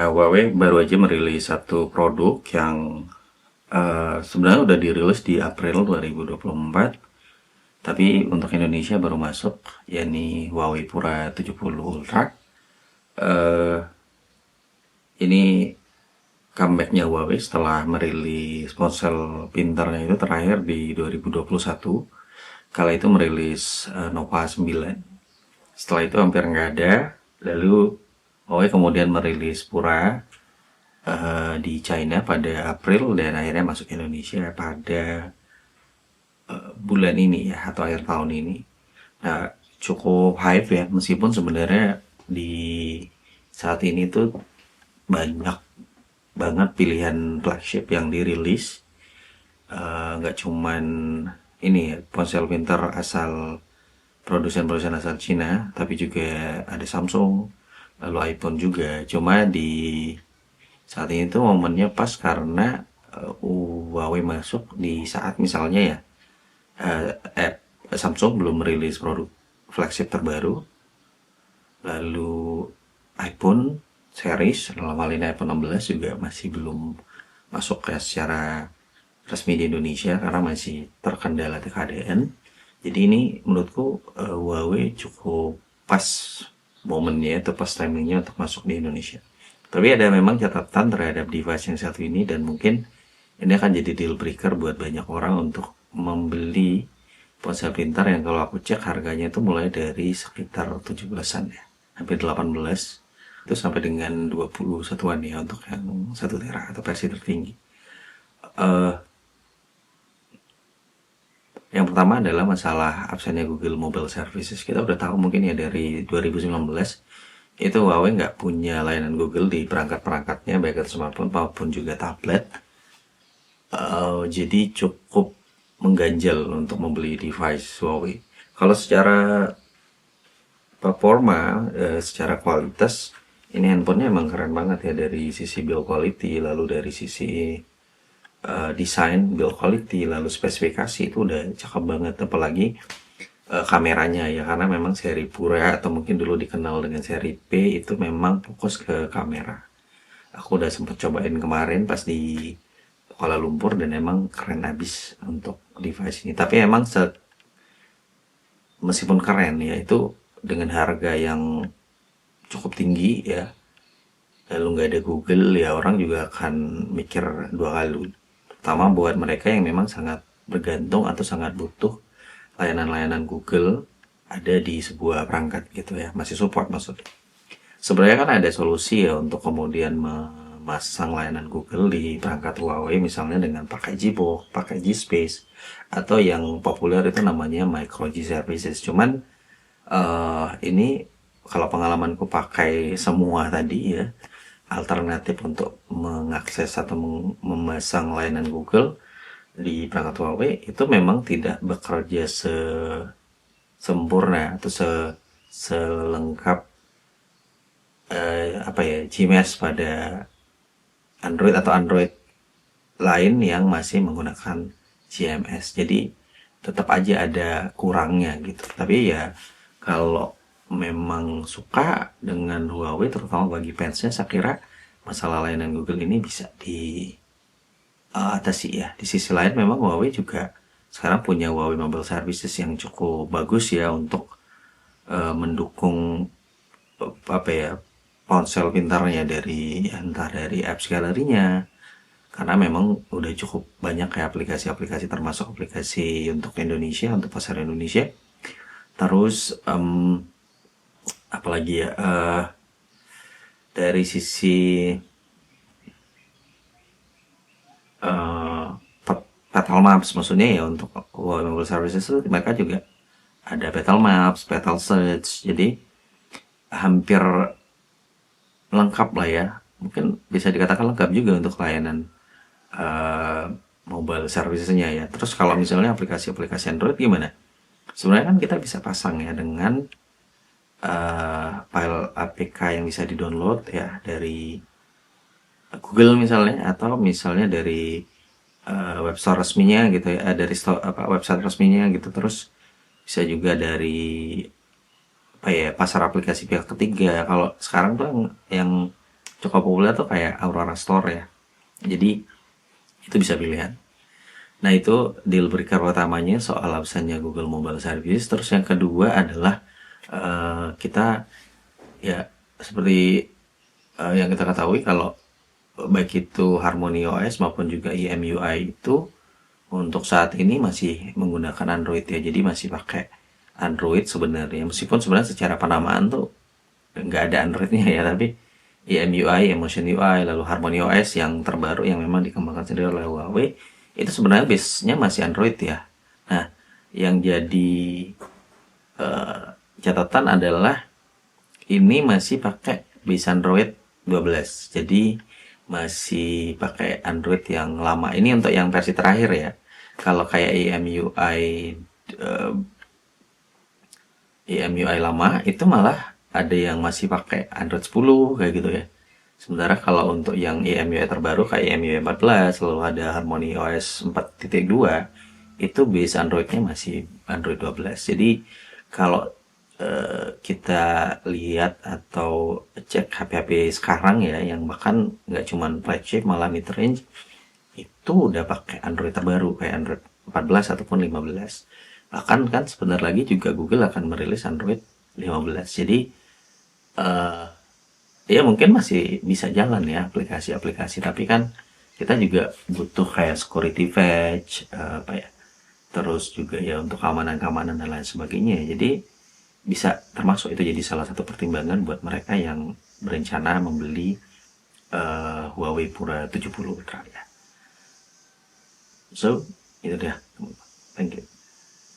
Huawei baru aja merilis satu produk yang sebenarnya udah dirilis di April 2024, tapi untuk Indonesia baru masuk, yakni Huawei Pura 70 Ultra. Eh, ini comebacknya Huawei setelah merilis ponsel pintarnya itu terakhir di 2021. Kala itu merilis Nova 9. Setelah itu hampir nggak ada. Lalu Huawei kemudian merilis Pura di China pada April dan akhirnya masuk Indonesia pada bulan ini ya atau akhir tahun ini. Nah, cukup hype ya meskipun sebenarnya di saat ini tuh banyak banget pilihan flagship yang dirilis. Nggak cuman ini ya ponsel pintar asal produsen-produsen asal Cina, tapi juga ada Samsung, lalu iPhone juga. Cuma di saat ini tuh momennya pas karena Huawei masuk di saat misalnya ya eh, eh, Samsung belum merilis produk flagship terbaru, lalu iPhone series dalam hal ini iPhone 16 juga masih belum masuk ke secara resmi di Indonesia karena masih terkendala TKDN. Jadi ini menurutku Huawei cukup pas momennya atau pas timingnya untuk masuk di Indonesia. Tapi ada memang catatan terhadap device yang satu ini dan mungkin ini akan jadi deal breaker buat banyak orang untuk membeli ponsel pintar yang kalau aku cek harganya itu mulai dari sekitar 17-an ya. Hampir 18 itu sampai dengan 21-an ya untuk yang 1 tera atau versi tertinggi. Eh, yang pertama adalah masalah absennya Google Mobile Services. Kita udah tahu mungkin ya dari 2019 itu Huawei nggak punya layanan Google di perangkat-perangkatnya baik itu smartphone maupun juga tablet. Jadi cukup mengganjal untuk membeli device Huawei. Kalau secara performa, secara kualitas, ini handphonenya emang keren banget ya dari sisi build quality, lalu dari sisi desain, build quality, lalu spesifikasi itu udah cakep banget. Apalagi kameranya ya, karena memang seri Pura atau mungkin dulu dikenal dengan seri P itu memang fokus ke kamera. Aku udah sempet cobain kemarin pas di Kuala Lumpur dan emang keren abis untuk device ini. Tapi emang meskipun keren ya itu dengan harga yang cukup tinggi ya, lalu nggak ada Google ya orang juga akan mikir dua kali. Terutama buat mereka yang memang sangat bergantung atau sangat butuh layanan-layanan Google ada di sebuah perangkat gitu ya, masih support maksudnya. Sebenarnya kan ada solusi ya untuk kemudian memasang layanan Google di perangkat Huawei misalnya dengan pakai Gbox, pakai G-Space, atau yang populer itu namanya Micro G Services. Cuman ini kalau pengalamanku pakai semua tadi ya, alternatif untuk mengakses atau memasang layanan Google di perangkat Huawei itu memang tidak bekerja sempurna atau selengkap apa ya GMS pada Android atau Android lain yang masih menggunakan GMS. Jadi tetap aja ada kurangnya gitu. Tapi ya kalau memang suka dengan Huawei terutama bagi fansnya saya kira masalah layanan Google ini bisa diatasi ya. Di sisi lain memang Huawei juga sekarang punya Huawei Mobile Services yang cukup bagus ya untuk mendukung apa ya ponsel pintarnya dari entah dari apps galerinya karena memang udah cukup banyak kayak aplikasi-aplikasi termasuk aplikasi untuk Indonesia untuk pasar Indonesia. Terus apalagi ya dari sisi uh, Petal Maps maksudnya ya untuk Huawei Mobile Services itu mereka juga ada Petal Maps, Petal Search, jadi hampir lengkap lah ya. Mungkin bisa dikatakan lengkap juga untuk layanan mobile servicesnya ya. Terus kalau misalnya aplikasi-aplikasi Android gimana? Sebenarnya kan kita bisa pasang ya dengan file APK yang bisa di-download ya dari Google misalnya atau misalnya dari website resminya gitu ya, dari website resminya gitu. Terus bisa juga dari apa ya pasar aplikasi pihak ketiga. Kalau sekarang tuh yang cukup populer tuh kayak Aurora Store ya. Jadi itu bisa pilihan. Nah itu deal breaker pertamanya soal absennya Google Mobile Service. Terus yang kedua adalah kita ya seperti yang kita ketahui kalau baik itu Harmony OS maupun juga EMUI itu untuk saat ini masih menggunakan Android ya. Jadi masih pakai Android sebenarnya. Meskipun sebenarnya secara penamaan tuh nggak ada Androidnya ya, tapi EMUI, Emotion UI, lalu Harmony OS yang terbaru yang memang dikembangkan sendiri oleh Huawei itu sebenarnya base-nya masih Android ya. Nah, yang jadi catatan adalah ini masih pakai base Android 12. Jadi masih pakai Android yang lama. Ini untuk yang versi terakhir ya. Kalau kayak EMUI lama itu malah ada yang masih pakai Android 10 kayak gitu ya. Sementara kalau untuk yang EMUI terbaru kayak EMUI 14 lalu ada Harmony OS 4.2 itu base Androidnya masih Android 12. Jadi kalau kita lihat atau cek HP-HP sekarang ya yang bahkan nggak cuman flagship malah mid range itu udah pakai Android terbaru kayak Android 14 ataupun 15. Bahkan kan sebentar lagi juga Google akan merilis Android 15. Jadi ya mungkin masih bisa jalan ya aplikasi-aplikasi tapi kan kita juga butuh kayak security patch apa ya terus juga ya untuk keamanan-keamanan dan lain sebagainya. Jadi bisa termasuk itu jadi salah satu pertimbangan buat mereka yang berencana membeli Huawei Pura 70 Ultra ya. So, itu dia. Thank you.